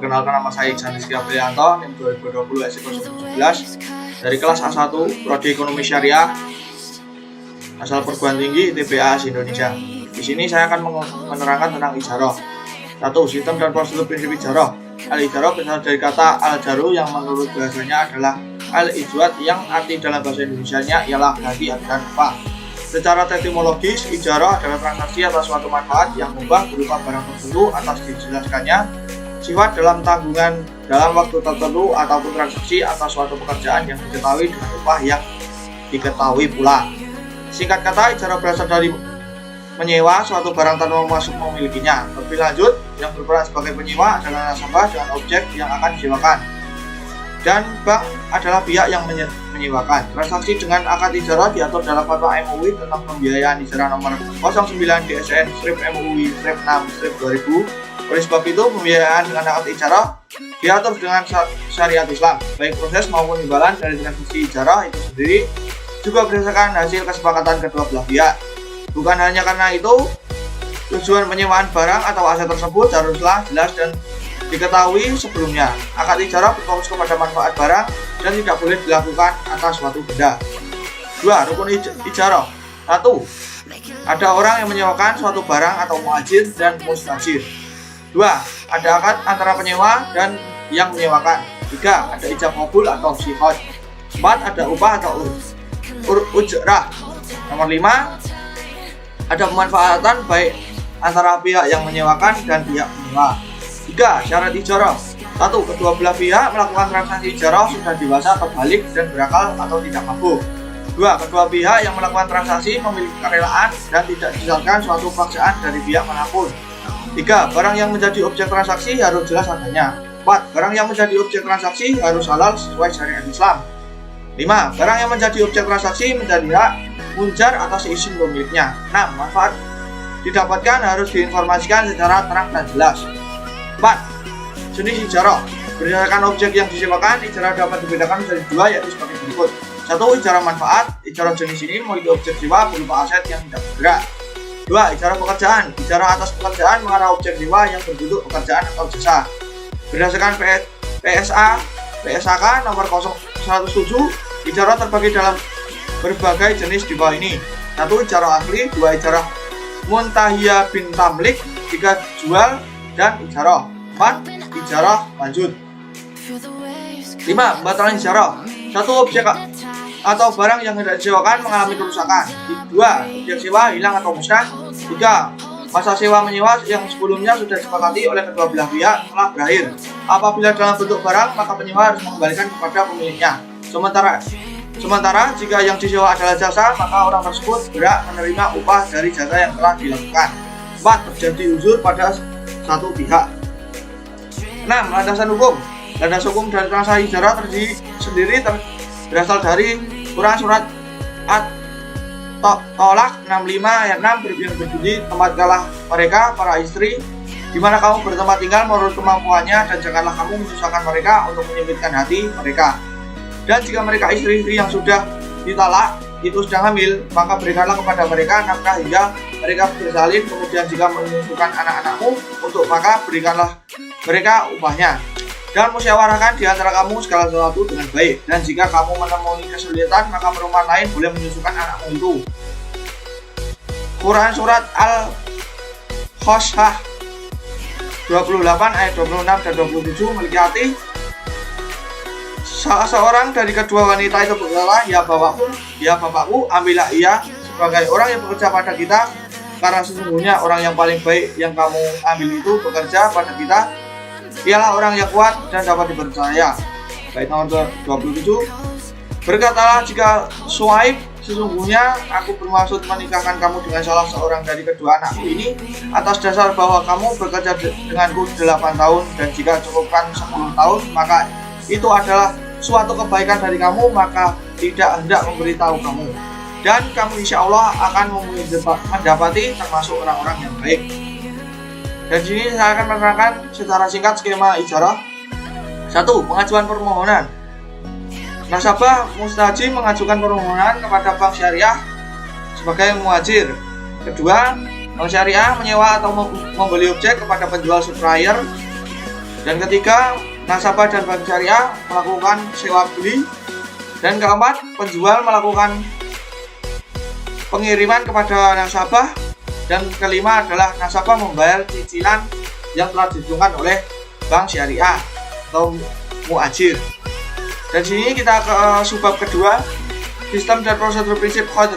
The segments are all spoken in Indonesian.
Perkenalkan, nama saya Iksan Rizky Aprianto, NIM 2020 S017 dari kelas A1 Prodi Ekonomi Syariah asal perguruan tinggi ITB Indonesia. Di sini saya akan menerangkan tentang ijarah. 1. Sistem dan prosedur prinsip ijarah. Al-ijarah berasal dari kata al-jaru yang menurut bahasanya adalah al-ijwad, yang arti dalam bahasa Indonesianya ialah ganti dan upah. Secara etimologis, ijarah adalah transaksi atas suatu manfaat yang mubah berupa barang tertentu atas dijelaskannya sifat dalam tanggungan dalam waktu tertentu ataupun transaksi atas suatu pekerjaan yang diketahui dengan upah yang diketahui pula. Singkat kata, ijarah berasal dari menyewa suatu barang tanpa masuk memilikinya. Lebih lanjut, yang berperan sebagai penyewa adalah nasabah dengan objek yang akan disewakan, dan bank adalah pihak yang menyewakan. Transaksi dengan akad ijarah diatur dalam Fatwa MUI tentang pembiayaan ijarah nomor 09 DSN-MUI-6-2000. Oleh sebab itu, pembiayaan dengan akad ijarah diatur dengan syariat Islam. Baik proses maupun imbalan dari transaksi ijarah itu sendiri juga berdasarkan hasil kesepakatan kedua belah pihak. Bukan hanya karena itu, tujuan penyewaan barang atau aset tersebut haruslah jelas dan diketahui sebelumnya. Akad ijarah berfokus kepada manfaat barang dan tidak boleh dilakukan atas suatu benda. 2. Rukun ijarah. 1. Ada orang yang menyewakan suatu barang atau muajir dan mustajir. 2. Ada akad antara penyewa dan yang menyewakan. 3. Ada ijab qabul atau shihad. 4. Ada upah atau ujrah. Nomor 5. Ada pemanfaatan baik antara pihak yang menyewakan dan pihak penyewa. 3. Syarat ijarah. 1. Kedua belah pihak melakukan transaksi ijarah sudah dewasa atau balik dan berakal atau tidak mabuk. 2. Kedua pihak yang melakukan transaksi memiliki kerelaan dan tidak disyaratkan suatu paksaan dari pihak manapun. 3. Barang yang menjadi objek transaksi harus jelas adanya. 4. Barang yang menjadi objek transaksi harus halal sesuai syariat Islam. 5. Barang yang menjadi objek transaksi menjadi hak munjar atas izin pemiliknya. 6. Manfaat didapatkan harus diinformasikan secara terang dan jelas. 4. Jenis ijarah. Berdasarkan objek yang disewakan, ijarah dapat dibedakan menjadi dua, yaitu sebagai berikut. 1. Ijarah manfaat. Ijarah jenis ini memiliki objek sewa berupa aset yang tidak bergerak. 2. Ijarah pekerjaan. Ijarah atas pekerjaan mengarah objek sewa yang berbentuk pekerjaan atau jasa. Berdasarkan PSAK nomor 107, ijarah terbagi dalam berbagai jenis di bawah ini. 1. Ijarah asli. 2. Ijarah muntahiyah bin tamlik. 3. Jual dan ijarah. 4. Ijarah lanjut. 5. Pembatalan ijarah. 1. Objek atau barang yang hendak disewakan mengalami kerusakan. 2. Objek sewa hilang atau musnah. 3. Masa sewa menyewa yang sebelumnya sudah disepakati oleh kedua belah pihak telah berakhir. Apabila dalam bentuk barang, maka penyewa harus mengembalikan kepada pemiliknya. Sementara jika yang disewa adalah jasa, maka orang tersebut berhak menerima upah dari jasa yang telah dilakukan. 4. Terjadi uzur pada satu pihak. 6. Landasan hukum. Landasan hukum dari transaksi ijarah berasal dari Quran surat At-Tolak 65 ayat 6 yang berbunyi, tempatkanlah mereka para istri di mana kamu bertempat tinggal menurut kemampuannya, dan janganlah kamu menyusahkan mereka untuk menyempitkan hati mereka. Dan jika mereka istri-istri yang sudah ditalak itu sedang hamil, maka berikanlah kepada mereka nafkah hingga mereka bersalin. Kemudian jika menyusukan anak-anakmu maka berikanlah mereka upahnya. Dan musyawarahkan di antara kamu segala sesuatu dengan baik. Dan jika kamu menemui kesulitan, maka perempuan lain boleh menyusukan anakmu itu. Quran surat Al-Hoshah 28 ayat 26 dan 27 memiliki arti, salah seorang dari kedua wanita itu berkata, ya bapakku, ambillah ia sebagai orang yang bekerja pada kita, karena sesungguhnya orang yang paling baik yang kamu ambil itu bekerja pada kita ialah orang yang kuat dan dapat dipercaya. Bait nomor 27. Berkatalah jika Suaib, sesungguhnya aku bermaksud menikahkan kamu dengan salah seorang dari kedua anakku ini atas dasar bahwa kamu bekerja denganku 8 tahun, dan jika cukupkan 10 tahun maka itu adalah suatu kebaikan dari kamu, maka tidak hendak memberitahu kamu, dan kamu insya Allah akan mendapati termasuk orang-orang yang baik. Dan di sini saya akan menerangkan secara singkat skema ijarah. 1. Pengajuan permohonan. Nasabah mustajir mengajukan permohonan kepada bank syariah sebagai muajir. Kedua, bank syariah menyewa atau membeli objek kepada penjual supplier Dan ketiga, nasabah dan bank syariah melakukan sewa beli. Dan keempat, penjual melakukan pengiriman kepada nasabah. Dan kelima adalah nasabah membayar cicilan yang telah ditentukan oleh bank syariah atau muajir. Dan sini kita ke subbab kedua, sistem dan prosedur prinsip qard.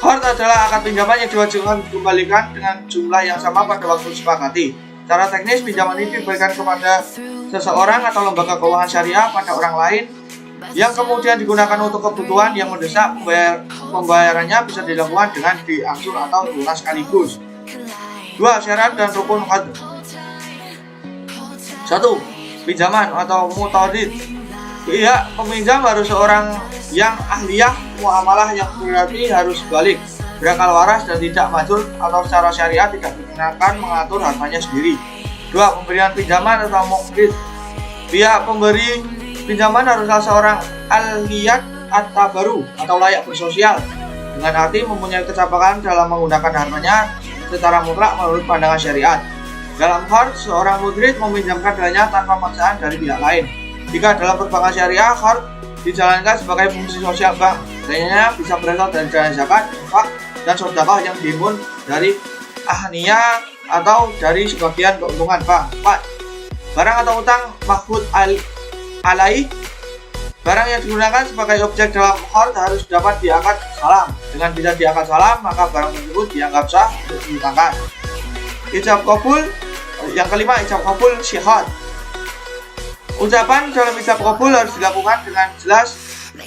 Qard adalah akad pinjaman yang diwajibkan dikembalikan dengan jumlah yang sama pada waktu disepakati. Secara teknis, pinjaman ini diberikan kepada seseorang atau lembaga keuangan syariah pada orang lain yang kemudian digunakan untuk kebutuhan yang mendesak. Pembayarannya bisa dilakukan dengan diangsur atau lunas sekaligus. 2. Syarat dan rukun qard. 1. Pinjaman atau mutarid. Pihak peminjam harus seorang yang ahliyah muamalah, yang berarti harus balik, berakal waras dan tidak majur atau secara syariat tidak dikenakan mengatur hartanya sendiri. 2. Pemberian pinjaman atau muqrid. Pihak pemberi pinjaman haruslah seorang ahliyat at-tabaru atau layak bersosial, dengan arti mempunyai kecapakan dalam menggunakan hartanya secara mutlak menurut pandangan syariat. Dalam qard, seorang mudrid meminjamkan dananya tanpa paksaan dari pihak lain. Jika dalam perbankan syariah, qard dijalankan sebagai fungsi sosial bank. Dananya bisa berasal dari dana zakat, infak, dan sedekah yang dihimpun dari ahniyah atau dari sebagian keuntungan bank. 4. Barang atau utang mahfud alaih. Barang yang digunakan sebagai objek dalam qard harus dapat diakad salam. Dengan tidak diakad salam, maka barang tersebut dianggap sah untuk dihutangkan. Ijab kabul. Yang kelima, ijab kabul syihad. Ucapan dalam ijab kabul harus dilakukan dengan jelas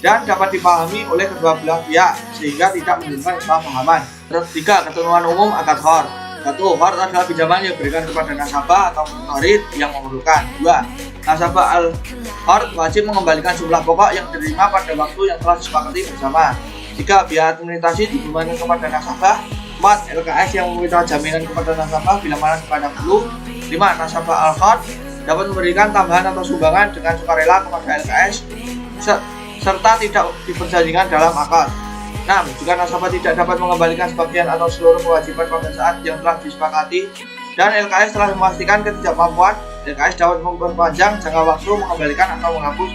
dan dapat dipahami oleh kedua belah pihak sehingga tidak menimbulkan kesalahpahaman. 3. Ketentuan umum akad qard. 1. Qard adalah pinjaman yang diberikan kepada nasabah atau muqtarid yang memerlukan. 2. Nasabah al-qard wajib mengembalikan jumlah pokok yang diterima pada waktu yang telah disepakati bersama. 3. Biaya administrasi dibebankan kepada nasabah. 4. LKS yang meminta jaminan kepada nasabah bila mana kepada perlu. 5. Nasabah al-qard dapat memberikan tambahan atau sumbangan dengan sukarela kepada LKS serta tidak diperjanjikan dalam akad. 6. Jika nasabah tidak dapat mengembalikan sebagian atau seluruh kewajiban pada saat yang telah disepakati dan LKS telah memastikan ketidakmampuan, LKS dapat memperpanjang jangka waktu mengembalikan atau menghapus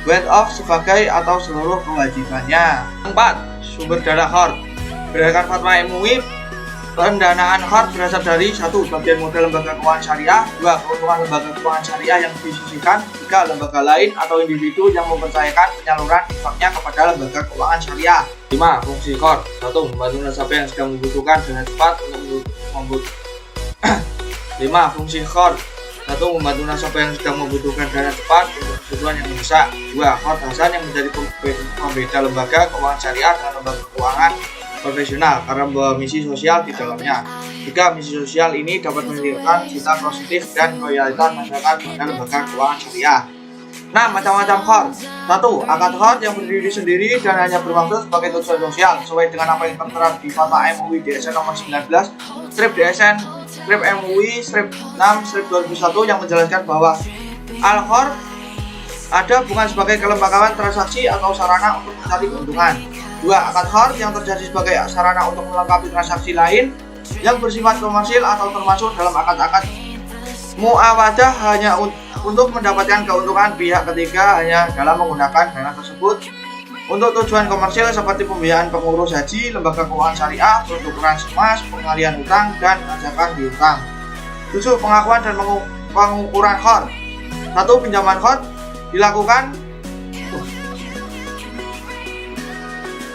write off sebagai atau seluruh kewajibannya. 4. Sumber dana qard. Berdasarkan fatwa MUI, pendanaan qard berasal dari 1. Bagian modal lembaga keuangan syariah. 2. Keuntungan lembaga keuangan syariah yang disisihkan. 3. Lembaga lain atau individu yang mempercayakan penyaluran infaknya kepada lembaga keuangan syariah. 5. Fungsi qard. 1. Membantu nasabah yang sedang membutuhkan dana cepat untuk 5. Fungsi qard. 1. Membantu nasabah yang sedang membutuhkan dana cepat untuk kebutuhan yang mendesak. 2. Qard hasan yang menjadi pembeda lembaga keuangan syariah dengan lembaga keuangan profesional karena membawa misi sosial di dalamnya. 3. Misi sosial ini dapat meningkatkan cita positif dan loyalitas masyarakat pada lembaga keuangan syariah. 6. Macam-macam qard. 1. Akad qard yang berdiri sendiri dan hanya bermaksud sebagai tujuan sosial sesuai dengan apa yang tertera di Fatwa MUI DSN nomor 19 strip DSN strip MUI strip 6 strip 2001 yang menjelaskan bahwa al-qard ada bukan sebagai kelembagaan transaksi atau sarana untuk mencari keuntungan. 2. Akad qard yang terjadi sebagai sarana untuk melengkapi transaksi lain yang bersifat komersil atau termasuk dalam akad-akad muawadah hanya untuk mendapatkan keuntungan pihak ketiga hanya dalam menggunakan dana tersebut untuk tujuan komersil seperti pembiayaan pengurus haji, lembaga keuangan syariah, produk transmas, pengalihan utang, dan ajakan piutang. 7. Pengakuan dan pengukuran qard. 1. Pinjaman qard dilakukan.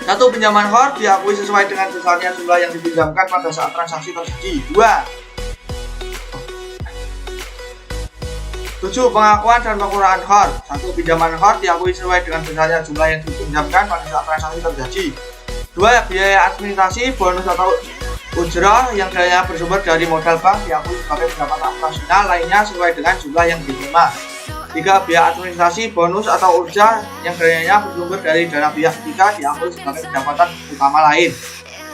1. Pinjaman qard diakui sesuai dengan besarnya jumlah yang dipinjamkan pada saat transaksi terjadi. 7. Pengakuan dan pengukuran qard. 1. Pinjaman qard diakui sesuai dengan besarnya jumlah yang dipinjamkan pada saat transaksi terjadi. 2. Biaya administrasi, bonus atau ujrah yang dayanya bersumber dari modal bank diakui sebagai pendapatan operasional lainnya sesuai dengan jumlah yang diterima. 3. Biaya administrasi, bonus atau ujrah yang dayanya bersumber dari dana pihak ketiga diakui sebagai pendapatan utama lain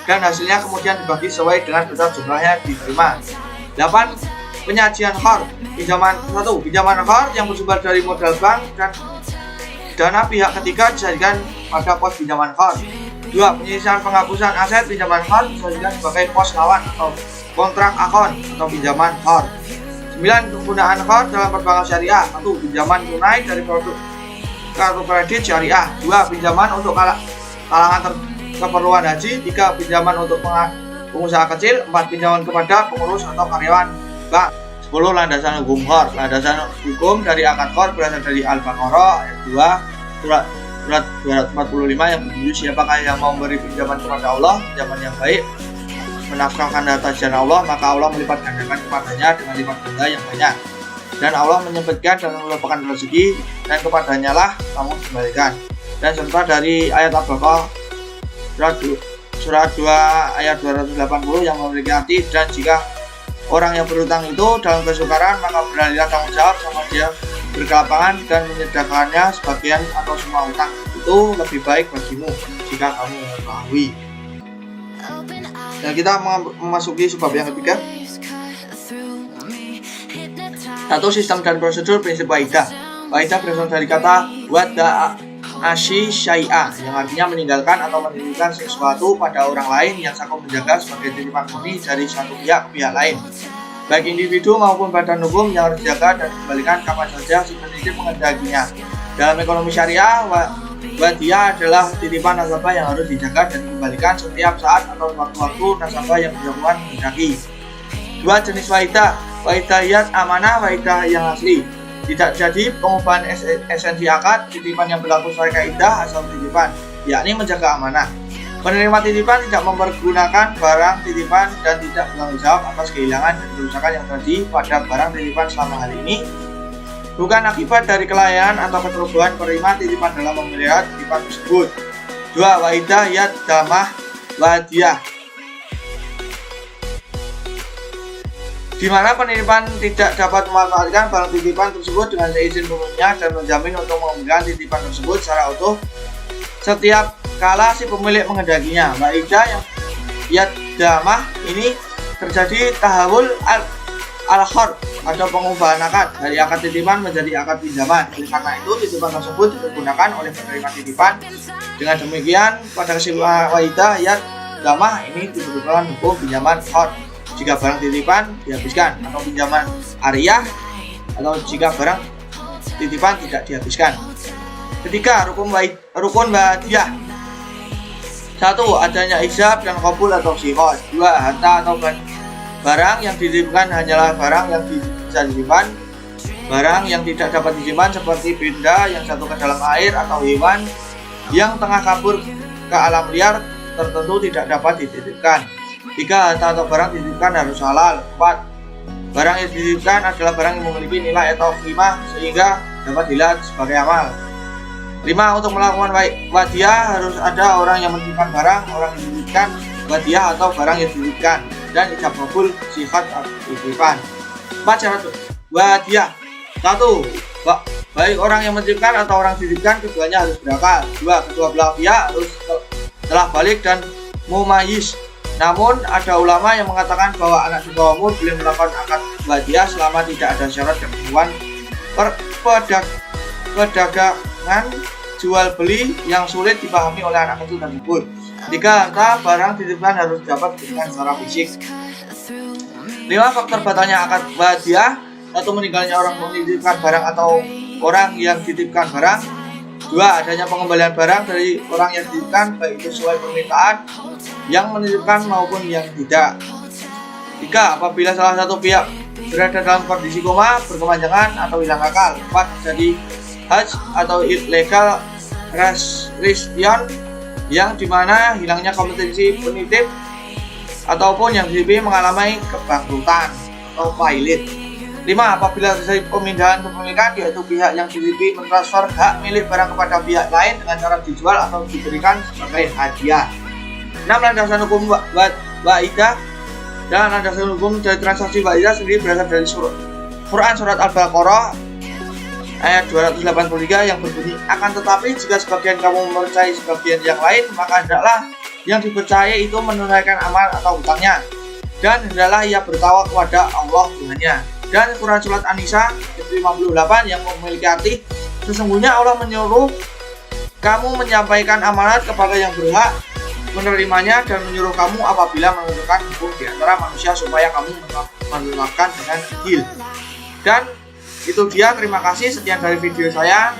dan hasilnya kemudian dibagi sesuai dengan besar jumlahnya diterima. 8. Penyajian qard. Pinjaman 1. Pinjaman qard yang bersumber dari modal bank dan dana pihak ketiga disajikan pada pos pinjaman qard. 2. Penyisihan penghapusan aset pinjaman qard disajikan sebagai pos lawan atau kontrak akon atau pinjaman qard. 9. Penggunaan qard dalam perbankan syariah. 1. Pinjaman tunai dari produk kartu kredit syariah. 2. Pinjaman untuk kalangan keperluan haji. 3. Pinjaman untuk pengusaha kecil. 4. Pinjaman kepada pengurus atau karyawan bank. 10. Landasan hukum qard. Landasan hukum dari akad qard berasal dari Al-Baqarah ayat 2 surat 245 yang berbunyi, siapakah yang mau memberi pinjaman kepada Allah, pinjaman yang baik, menafkahkan harta jalan Allah, maka Allah melipat gandakan kepadanya dengan lipat ganda yang banyak. Dan Allah menyempitkan dan melupakan rezeki, dan kepadanya lah kamu kembalikan. Dan serta dari ayat Al-Baqarah surat 2 ayat 280 yang memiliki arti, dan jika orang yang berhutang itu dalam kesukaran, maka beralihlah tanggung jawab sama dia berkelapangan dan menyedekahkannya sebagian atau semua utang. Itu lebih baik bagimu jika kamu mengetahui. Dan kita memasuki sebab yang ketiga. 1. Sistem dan prosedur prinsip waidah. Waidah berasal dari kata wada asyi syai'a, yang artinya meninggalkan atau menitipkan sesuatu pada orang lain yang sanggup menjaga sebagai titipan murni dari satu pihak ke pihak lain, baik individu maupun badan hukum yang harus dijaga dan dikembalikan kapan saja si penitip menghendakinya. Dalam ekonomi syariah, wadiah adalah titipan nasabah yang harus dijaga dan dikembalikan setiap saat atau waktu-waktu nasabah yang berhubungan menghendaki. 2. Jenis waidah. Waidahiyat amanah, waidah yang asli. Tidak jadi pengubahan esensi akad, titipan yang berlaku sesuai kaidah asal titipan, yakni menjaga amanah. Penerima titipan tidak mempergunakan barang titipan dan tidak bertanggung jawab atas kehilangan dan kerusakan yang terjadi pada barang titipan selama hal ini bukan akibat dari kelalaian atau keterbuan penerima titipan dalam memelihara titipan tersebut. 2. Waidah yad damah wadiah, di mana penitipan tidak dapat memanfaatkan barang titipan tersebut dengan seizin pemiliknya dan menjamin untuk memegang titipan tersebut secara utuh setiap kala si pemilik menghendakinya. Waidah yang yad damah ini terjadi tahawul al-khard atau pengubahan akad dari akad titipan menjadi akad pinjaman. Oleh karena itu titipan tersebut digunakan oleh penerima titipan. Dengan demikian pada kesimpulan waidah yad damah ini diberlakukan hukum pinjaman khard jika barang titipan dihabiskan, atau pinjaman ariyah atau jika barang titipan tidak dihabiskan. Ketiga, rukun wadiah. 1. Adanya ijab dan qabul atau siqos. 2. Harta atau barang yang dititipkan hanyalah barang yang bisa disimpan. Barang yang tidak dapat disimpan seperti benda yang jatuh ke dalam air atau hewan yang tengah kabur ke alam liar tertentu tidak dapat dititipkan. 3. Harta atau barang dititipkan harus halal. 4. Barang yang dititipkan adalah barang yang memiliki nilai atau qimah sehingga dapat dilihat sebagai amal. 5. Untuk melakukan wadiah harus ada orang yang menitipkan barang, orang yang dititipkan wadiah atau barang yang dititipkan, dan ijab qabul sifat titipan. 4. Syarat wadiah. 1. Baik orang yang menitipkan atau orang dititipkan keduanya harus berakal. 2. Kedua belah pihak harus telah balik dan mumayyiz. Namun ada ulama yang mengatakan bahwa anak di bawah umur boleh melakukan akad wadiah selama tidak ada syarat ketentuan perdagangan jual beli yang sulit dipahami oleh anak kecil tersebut. 3. Harta barang titipan harus dapat diberikan secara fisik. 5. Faktor batalnya akad wadiah. 1. Meninggalnya orang menitipkan barang atau orang yang dititipkan barang. 2. Adanya pengembalian barang dari orang yang dititipkan, baik itu sesuai permintaan yang menitipkan maupun yang tidak. 3. Apabila salah satu pihak berada dalam kondisi koma, berkepanjangan atau hilang akal. 4. Jadi hajj atau illegal restriction yang dimana hilangnya kompetensi penitip ataupun yang dititipi mengalami kebangkrutan atau failit. 5. Apabila terjadi pemindahan kepemilikan, yaitu pihak yang dititipi mentransfer hak milik barang kepada pihak lain dengan cara dijual atau diberikan sebagai hadiah. 6. Landasan hukum waidah. Dan landasan hukum dari transaksi waidah sendiri berasal dari Quran surat Al-Baqarah ayat 283 yang berbunyi, akan tetapi jika sebagian kamu mempercayai sebagian yang lain, maka hendaklah yang dipercaya itu menunaikan amal atau hutangnya, dan hendaklah ia bertawakal kepada Allah Tuhannya. Dan Quran surat An-Nisa 58 yang memiliki arti, sesungguhnya Allah menyuruh kamu menyampaikan amanat kepada yang berhak menerimanya dan menyuruh kamu apabila menentukan hukum di antara manusia supaya kamu menerapkan dengan adil. Dan itu dia, terima kasih, sekian dari video saya.